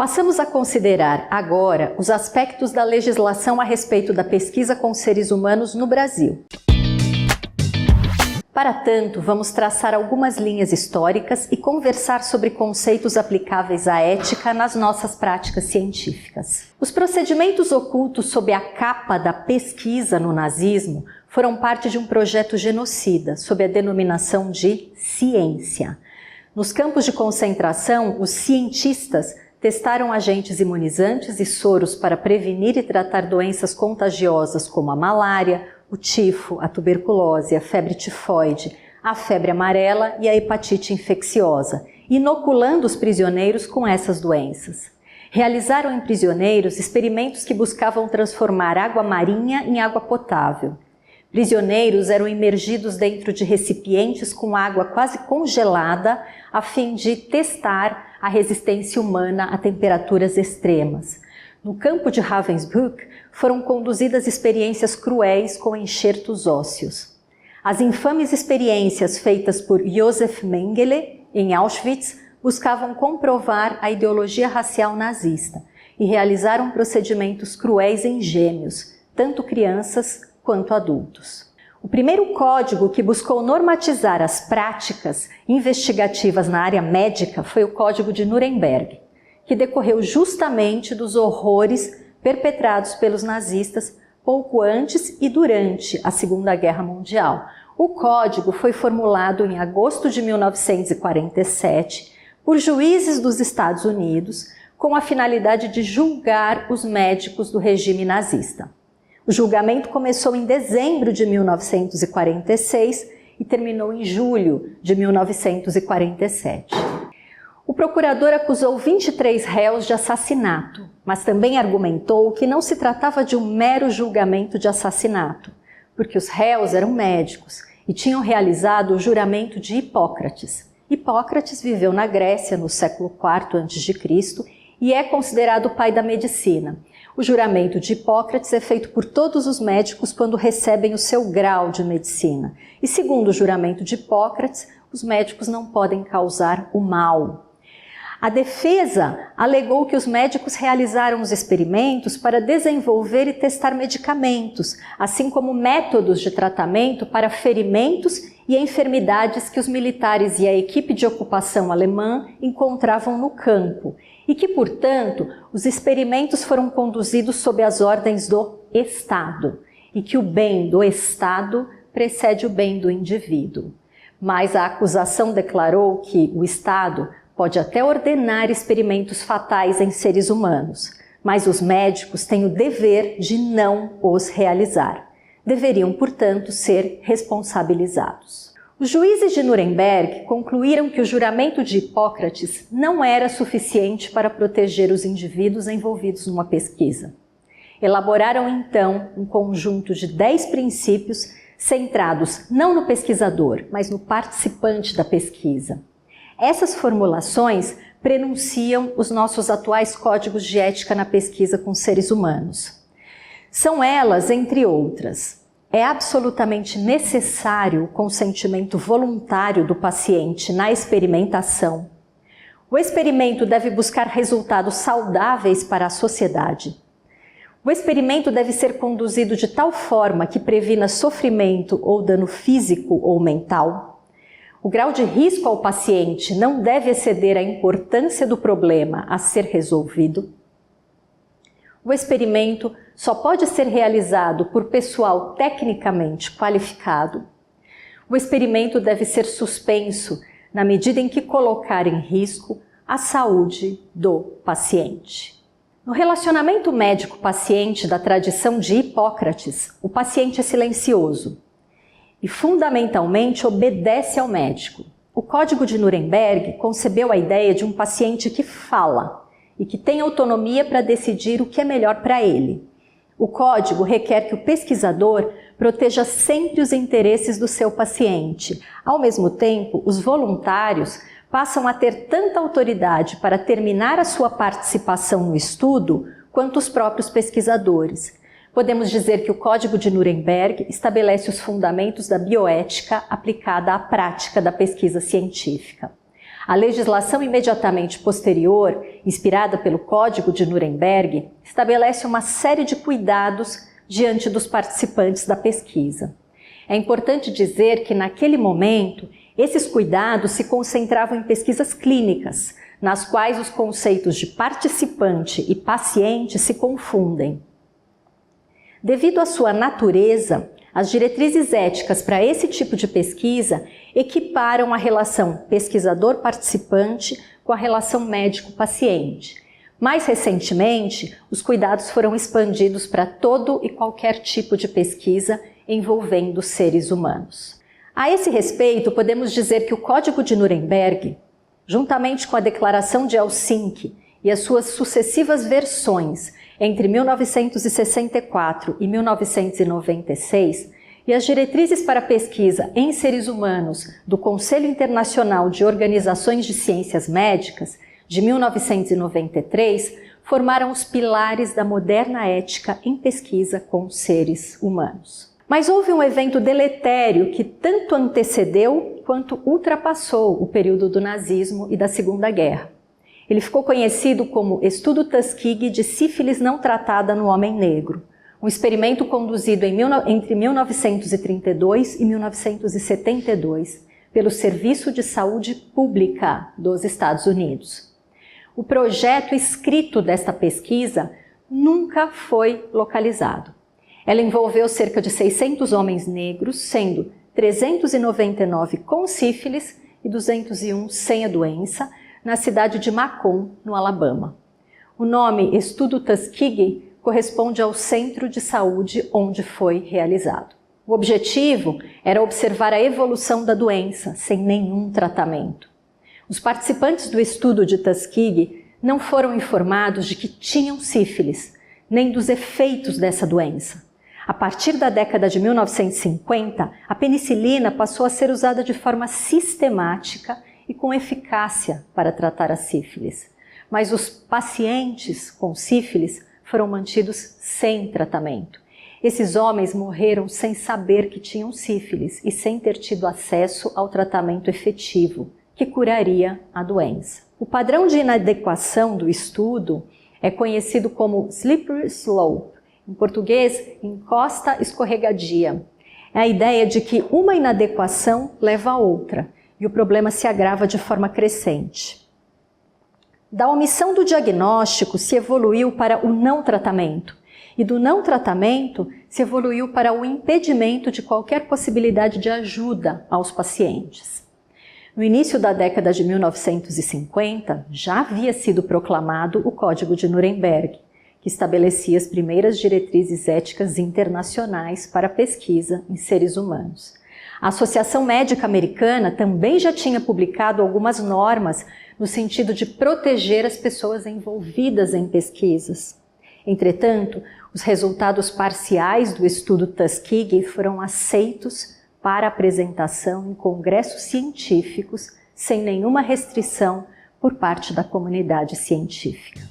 Passamos a considerar agora os aspectos da legislação a respeito da pesquisa com seres humanos no Brasil. Para tanto, vamos traçar algumas linhas históricas e conversar sobre conceitos aplicáveis à ética nas nossas práticas científicas. Os procedimentos ocultos sob a capa da pesquisa no nazismo foram parte de um projeto genocida, sob a denominação de ciência. Nos campos de concentração, os cientistas testaram agentes imunizantes e soros para prevenir e tratar doenças contagiosas como a malária, o tifo, a tuberculose, a febre tifoide, a febre amarela e a hepatite infecciosa, inoculando os prisioneiros com essas doenças. Realizaram em prisioneiros experimentos que buscavam transformar água marinha em água potável. Prisioneiros eram imergidos dentro de recipientes com água quase congelada a fim de testar a resistência humana a temperaturas extremas. No campo de Ravensbrück foram conduzidas experiências cruéis com enxertos ósseos. As infames experiências feitas por Josef Mengele em Auschwitz buscavam comprovar a ideologia racial nazista e realizaram procedimentos cruéis em gêmeos, tanto crianças quanto adultos. O primeiro código que buscou normatizar as práticas investigativas na área médica foi o Código de Nuremberg, que decorreu justamente dos horrores perpetrados pelos nazistas pouco antes e durante a Segunda Guerra Mundial. O código foi formulado em agosto de 1947 por juízes dos Estados Unidos com a finalidade de julgar os médicos do regime nazista. O julgamento começou em dezembro de 1946 e terminou em julho de 1947. O procurador acusou 23 réus de assassinato, mas também argumentou que não se tratava de um mero julgamento de assassinato, porque os réus eram médicos e tinham realizado o juramento de Hipócrates. Hipócrates viveu na Grécia no século IV a.C. e é considerado o pai da medicina. O juramento de Hipócrates é feito por todos os médicos quando recebem o seu grau de medicina. E segundo o juramento de Hipócrates, os médicos não podem causar o mal. A defesa alegou que os médicos realizaram os experimentos para desenvolver e testar medicamentos, assim como métodos de tratamento para ferimentos e enfermidades que os militares e a equipe de ocupação alemã encontravam no campo, e que, portanto, os experimentos foram conduzidos sob as ordens do Estado, e que o bem do Estado precede o bem do indivíduo. Mas a acusação declarou que o Estado pode até ordenar experimentos fatais em seres humanos, mas os médicos têm o dever de não os realizar. Deveriam, portanto, ser responsabilizados. Os juízes de Nuremberg concluíram que o juramento de Hipócrates não era suficiente para proteger os indivíduos envolvidos numa pesquisa. Elaboraram, então, um conjunto de 10 princípios centrados não no pesquisador, mas no participante da pesquisa. Essas formulações prenunciam os nossos atuais códigos de ética na pesquisa com seres humanos. São elas, entre outras: é absolutamente necessário o consentimento voluntário do paciente na experimentação. O experimento deve buscar resultados saudáveis para a sociedade. O experimento deve ser conduzido de tal forma que previna sofrimento ou dano físico ou mental. O grau de risco ao paciente não deve exceder a importância do problema a ser resolvido. O experimento só pode ser realizado por pessoal tecnicamente qualificado. O experimento deve ser suspenso na medida em que colocar em risco a saúde do paciente. No relacionamento médico-paciente da tradição de Hipócrates, o paciente é silencioso e fundamentalmente obedece ao médico. O Código de Nuremberg concebeu a ideia de um paciente que fala e que tem autonomia para decidir o que é melhor para ele. O código requer que o pesquisador proteja sempre os interesses do seu paciente. Ao mesmo tempo, os voluntários passam a ter tanta autoridade para terminar a sua participação no estudo quanto os próprios pesquisadores. Podemos dizer que o Código de Nuremberg estabelece os fundamentos da bioética aplicada à prática da pesquisa científica. A legislação imediatamente posterior, inspirada pelo Código de Nuremberg, estabelece uma série de cuidados diante dos participantes da pesquisa. É importante dizer que, naquele momento, esses cuidados se concentravam em pesquisas clínicas, nas quais os conceitos de participante e paciente se confundem. Devido à sua natureza, as diretrizes éticas para esse tipo de pesquisa equiparam a relação pesquisador-participante com a relação médico-paciente. Mais recentemente, os cuidados foram expandidos para todo e qualquer tipo de pesquisa envolvendo seres humanos. A esse respeito, podemos dizer que o Código de Nuremberg, juntamente com a Declaração de Helsinki e as suas sucessivas versões entre 1964 e 1996, e as diretrizes para pesquisa em seres humanos do Conselho Internacional de Organizações de Ciências Médicas, de 1993, formaram os pilares da moderna ética em pesquisa com seres humanos. Mas houve um evento deletério que tanto antecedeu quanto ultrapassou o período do nazismo e da Segunda Guerra. Ele ficou conhecido como Estudo Tuskegee de sífilis não tratada no homem negro, um experimento conduzido entre 1932 e 1972 pelo Serviço de Saúde Pública dos Estados Unidos. O projeto escrito desta pesquisa nunca foi localizado. Ela envolveu cerca de 600 homens negros, sendo 399 com sífilis e 201 sem a doença, na cidade de Macon, no Alabama. O nome Estudo Tuskegee corresponde ao centro de saúde onde foi realizado. O objetivo era observar a evolução da doença sem nenhum tratamento. Os participantes do estudo de Tuskegee não foram informados de que tinham sífilis, nem dos efeitos dessa doença. A partir da década de 1950, a penicilina passou a ser usada de forma sistemática e com eficácia para tratar a sífilis. Mas os pacientes com sífilis foram mantidos sem tratamento. Esses homens morreram sem saber que tinham sífilis e sem ter tido acesso ao tratamento efetivo, que curaria a doença. O padrão de inadequação do estudo é conhecido como slippery slope, em português, encosta escorregadia. É a ideia de que uma inadequação leva a outra e o problema se agrava de forma crescente. Da omissão do diagnóstico se evoluiu para o não tratamento e do não tratamento se evoluiu para o impedimento de qualquer possibilidade de ajuda aos pacientes. No início da década de 1950, já havia sido proclamado o Código de Nuremberg, que estabelecia as primeiras diretrizes éticas internacionais para a pesquisa em seres humanos. A Associação Médica Americana também já tinha publicado algumas normas no sentido de proteger as pessoas envolvidas em pesquisas. Entretanto, os resultados parciais do estudo Tuskegee foram aceitos para apresentação em congressos científicos sem nenhuma restrição por parte da comunidade científica.